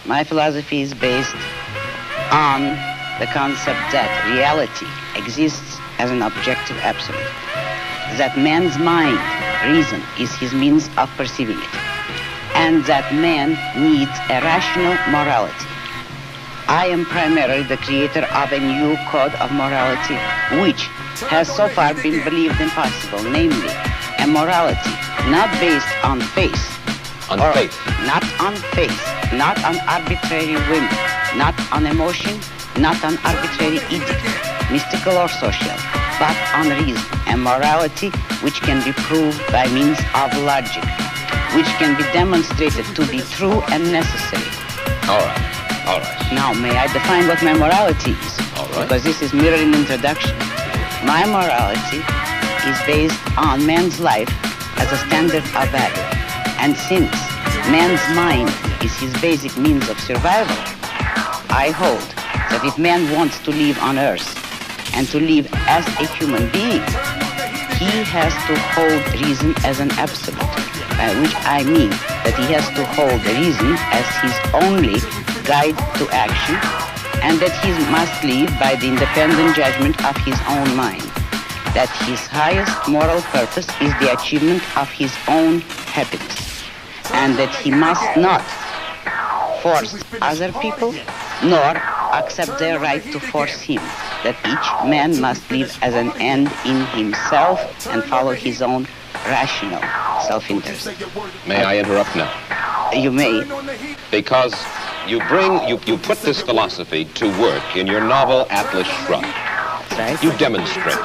My philosophy is based on the concept that reality exists as an objective absolute, that man's mind, reason, is his means of perceiving it, and that man needs a rational morality. I am primarily the creator of a new code of morality, which has so far been believed impossible, namely, a morality not based on faith. On faith? Not on faith, not on arbitrary whim, not on emotion, not on arbitrary edict, mystical or social, but on reason, a morality which can be proved by means of logic, which can be demonstrated to be true and necessary. All right. Now, may I define what my morality is? All right. Because this is merely an introduction. My morality is based on man's life as a standard of value. And since man's mind is his basic means of survival, I hold that if man wants to live on Earth and to live as a human being, he has to hold reason as an absolute, by which I mean that he has to hold reason as his only guide to action, and that he must live by the independent judgment of his own mind, that his highest moral purpose is the achievement of his own happiness, and that he must not force other people, nor accept their right to force him, that each man must live as an end in himself and follow his own rational self-interest. May I interrupt now? You may. Because you put this philosophy to work in your novel Atlas Shrugged. Right. You demonstrate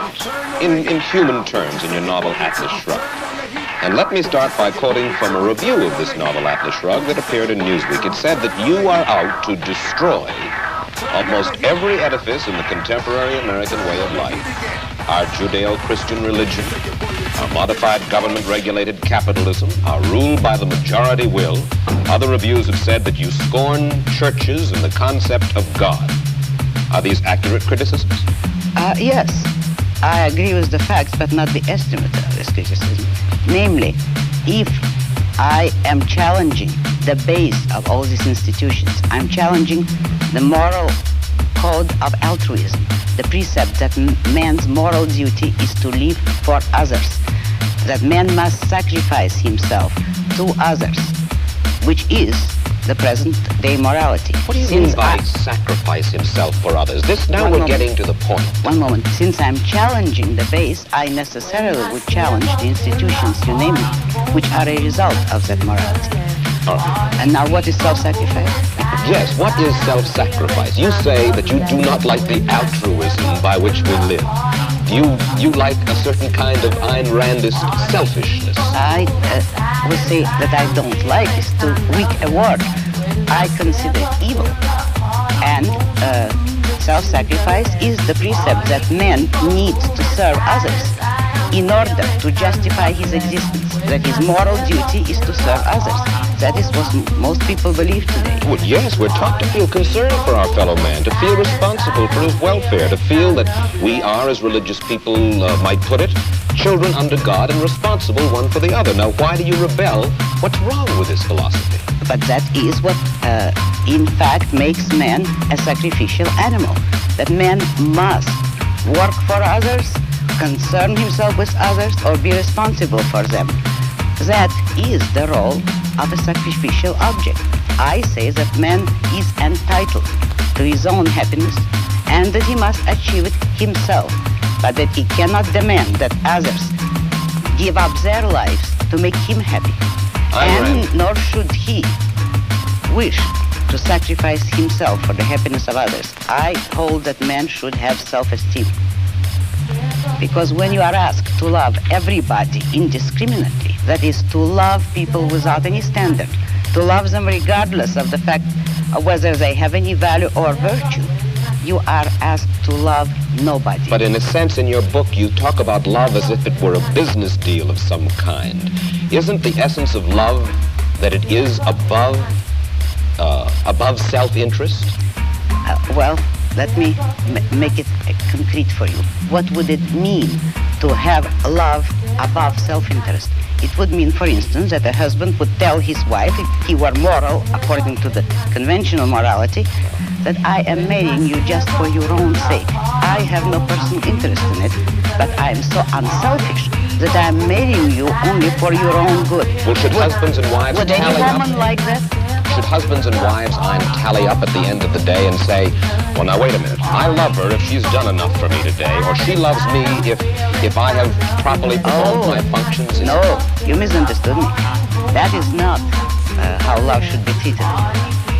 it in human terms in your novel Atlas Shrugged. And let me start by quoting from a review of this novel Atlas Shrugged that appeared in Newsweek. It said that you are out to destroy almost every edifice in the contemporary American way of life. Our Judeo-Christian religion, our modified government-regulated capitalism, our rule by the majority will. Other reviews have said that you scorn churches and the concept of God. Are these accurate criticisms? Yes, I agree with the facts, but not the estimate of this criticism. Namely, if I am challenging the base of all these institutions, I'm challenging the moral code of altruism, the precept that man's moral duty is to live for others, that man must sacrifice himself to others, which is the present-day morality. What do you mean by sacrifice himself for others? We're getting to the point. One moment. Since I'm challenging the base, I necessarily would challenge the institutions, you name it, which are a result of that morality. All right. And now what is self-sacrifice? Yes, what is self-sacrifice? You say that you do not like the altruism by which we live. You like a certain kind of Ayn Randist selfishness. I would say that I don't like is too weak a word. I consider it evil. And self-sacrifice is the precept that man needs to serve others in order to justify his existence, that his moral duty is to serve others. That is what most people believe today. Well, yes, we're taught to feel concern for our fellow man, to feel responsible for his welfare, to feel that we are, as religious people might put it, children under God and responsible one for the other. Now, why do you rebel? What's wrong with this philosophy? But that is what, in fact, makes man a sacrificial animal. That man must work for others, concern himself with others, or be responsible for them. That is the role of a sacrificial object. I say that man is entitled to his own happiness and that he must achieve it himself, but that he cannot demand that others give up their lives to make him happy. Nor should he wish to sacrifice himself for the happiness of others. I hold that man should have self-esteem. Because when you are asked to love everybody indiscriminately, that is, to love people without any standard, to love them regardless of the fact of whether they have any value or virtue, you are asked to love nobody. But in a sense, in your book, you talk about love as if it were a business deal of some kind. Isn't the essence of love that it is above self-interest? Well, let me make it concrete for you. What would it mean to have love above self-interest? It would mean, for instance, that a husband would tell his wife, if he were moral, according to the conventional morality, that I am marrying you just for your own sake. I have no personal interest in it, but I am so unselfish that I am marrying you only for your own good. Well, should husbands and wives Would any tally woman up? like that? Should husbands and wives tally up at the end of the day and say, well, now wait a minute, I love her if she's done enough for me today, or she loves me if I have properly performed my functions? No, you misunderstood me. That is not how love should be treated.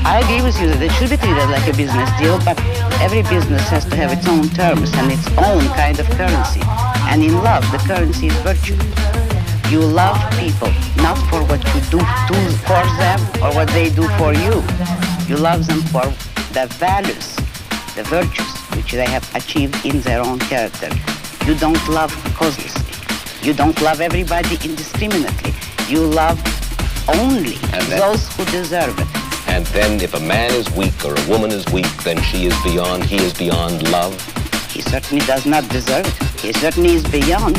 I agree with you that it should be treated like a business deal, but every business has to have its own terms and its own kind of currency. And in love, the currency is virtue. You love people not for what you do for them or what they do for you. You love them for the values, the virtues which they have achieved in their own character. You don't love causelessly. You don't love everybody indiscriminately. You love only those who deserve it. And then if a man is weak or a woman is weak, then he is beyond love? He certainly does not deserve it. He certainly is beyond.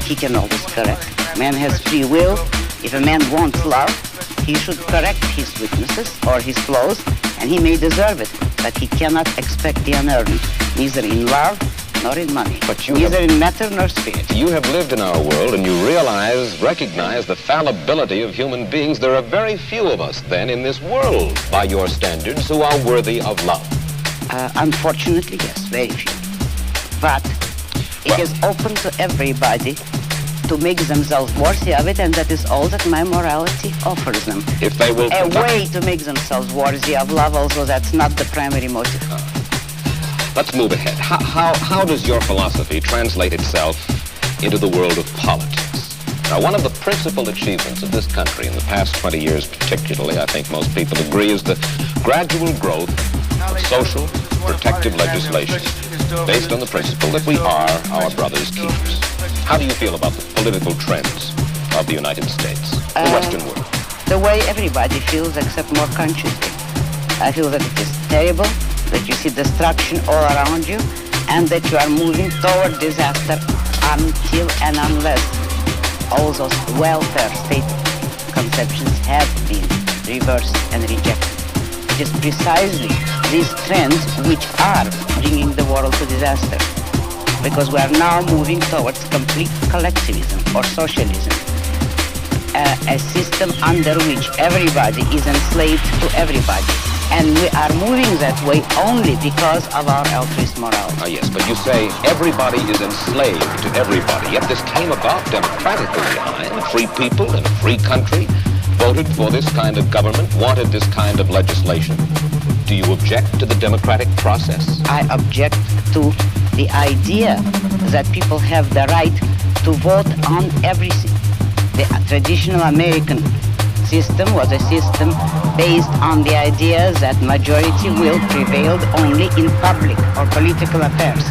He can always correct. Man has free will. If a man wants love, he should correct his weaknesses or his flaws, and he may deserve it. But he cannot expect the unearned, neither in love nor in money, neither in matter nor spirit. You have lived in our world, and you recognize the fallibility of human beings. There are very few of us, then, in this world, by your standards, who are worthy of love. Unfortunately, yes, very few. But it is open to everybody to make themselves worthy of it, and that is all that my morality offers them. If they will a way to make themselves worthy of love, although that's not the primary motive. Let's move ahead. How does your philosophy translate itself into the world of politics? Now, one of the principal achievements of this country in the past 20 years particularly, I think most people agree, is the gradual growth of social protective legislation based on the principle that we are our brother's keepers. How do you feel about the political trends of the United States, the Western world? The way everybody feels, except more consciously. I feel that it is terrible, that you see destruction all around you, and that you are moving toward disaster until and unless all those welfare state conceptions have been reversed and rejected. It is precisely these trends which are bringing the world to disaster, because we are now moving towards complete collectivism or socialism, a system under which everybody is enslaved to everybody. And we are moving that way only because of our altruist morality. Yes, but you say everybody is enslaved to everybody, yet this came about democratically. Free people in a free country voted for this kind of government, wanted this kind of legislation. Do you object to the democratic process? I object to the idea that people have the right to vote on everything. The traditional American system was a system based on the idea that majority will prevailed only in public or political affairs,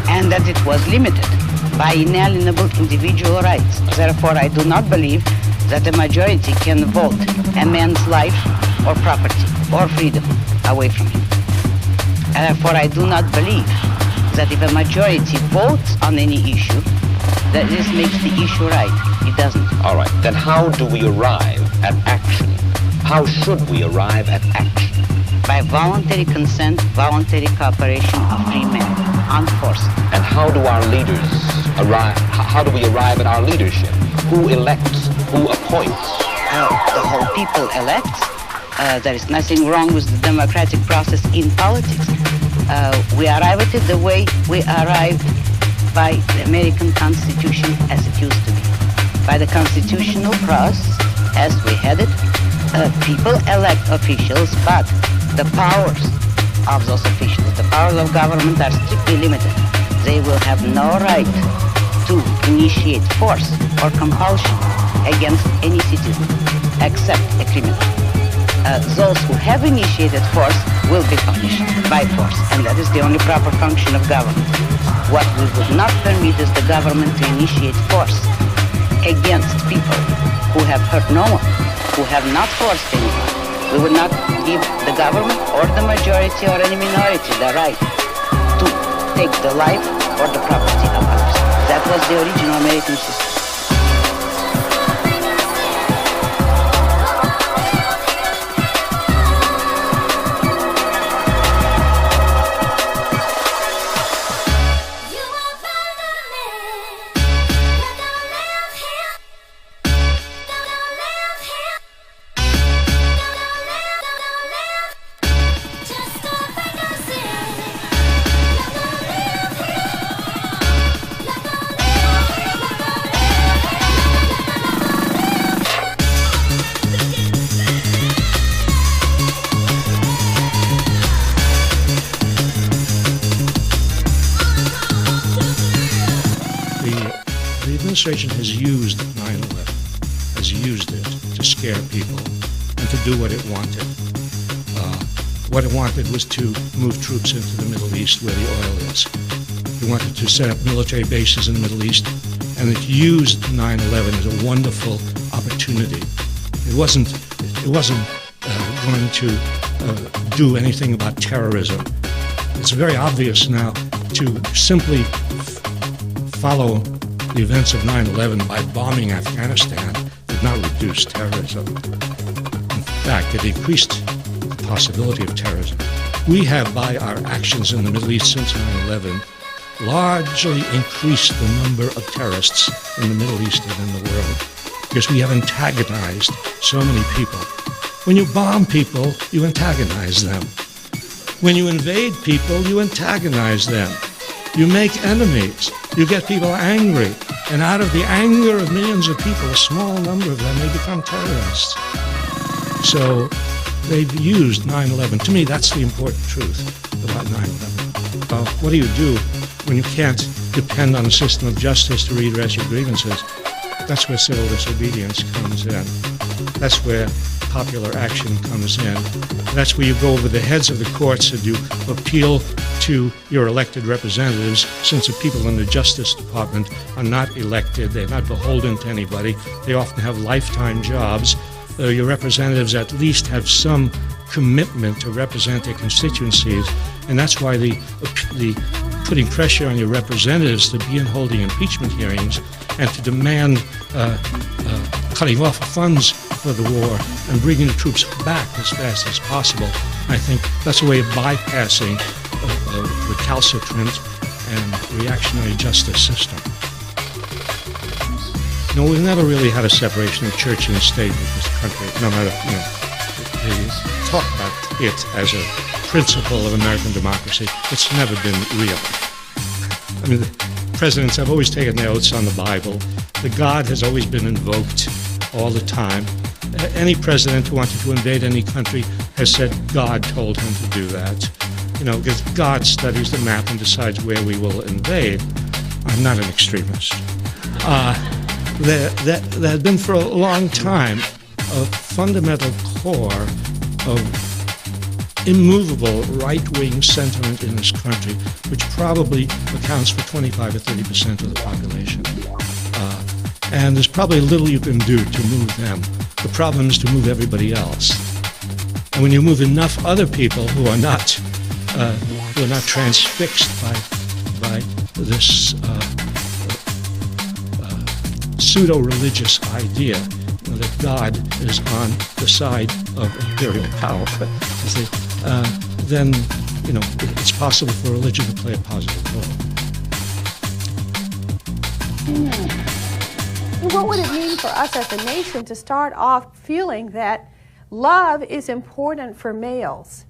and that it was limited by inalienable individual rights. Therefore, I do not believe that a majority can vote a man's life or property or freedom away from him. Therefore, I do not believe that if a majority votes on any issue, that this makes the issue right. It doesn't. All right, then how do we arrive at action? How should we arrive at action? By voluntary consent, voluntary cooperation of free men, unforced. And how do our leaders arrive? How do we arrive at our leadership? Who elects? Who appoints? The whole people elects. There is nothing wrong with the democratic process in politics. We arrive at it the way we arrived by the American Constitution as it used to be. By the constitutional process as we had it, people elect officials, but the powers of those officials, the powers of government are strictly limited. They will have no right to initiate force or compulsion against any citizen except a criminal. Those who have initiated force will be punished by force, and that is the only proper function of government. What we would not permit is the government to initiate force against people who have hurt no one, who have not forced anyone. We would not give the government or the majority or any minority the right to take the life or the property of others. That was the original American system. administration has used 9/11, has used it to scare people and to do what it wanted. What it wanted was to move troops into the Middle East where the oil is. It wanted to set up military bases in the Middle East, and it used 9/11 as a wonderful opportunity. It wasn't going to do anything about terrorism. It's very obvious now to simply follow the events of 9/11 by bombing Afghanistan did not reduce terrorism. In fact, it increased the possibility of terrorism. We have, by our actions in the Middle East since 9/11, largely increased the number of terrorists in the Middle East and in the world, because we have antagonized so many people. When you bomb people, you antagonize them. When you invade people, you antagonize them. You make enemies. You get people angry. And out of the anger of millions of people, a small number of them, they become terrorists. So they've used 9/11. To me, that's the important truth about 9/11. What do you do when you can't depend on a system of justice to redress your grievances? That's where civil disobedience comes in. That's where popular action comes in. That's where you go over the heads of the courts and you appeal to your elected representatives, since the people in the Justice Department are not elected, they're not beholden to anybody, they often have lifetime jobs. Your representatives at least have some commitment to represent their constituencies, and that's why the putting pressure on your representatives to begin holding impeachment hearings and to demand cutting off funds for the war and bringing the troops back as fast as possible. I think that's a way of bypassing a recalcitrant and reactionary justice system. No, we've never really had a separation of church and state in this country, no matter, they talk about it as a principle of American democracy. It's never been real. I mean, the presidents have always taken their oaths on the Bible. The God has always been invoked all the time. Any president who wanted to invade any country has said God told him to do that. Because God studies the map and decides where we will invade. I'm not an extremist. There has been for a long time a fundamental core of immovable right-wing sentiment in this country, which probably accounts for 25 or 30% of the population. And there's probably little you can do to move them. The problem is to move everybody else. And when you move enough other people who are not transfixed by this pseudo-religious idea that God is on the side of imperial power, then it's possible for religion to play a positive role. What would it mean for us as a nation to start off feeling that love is important for males?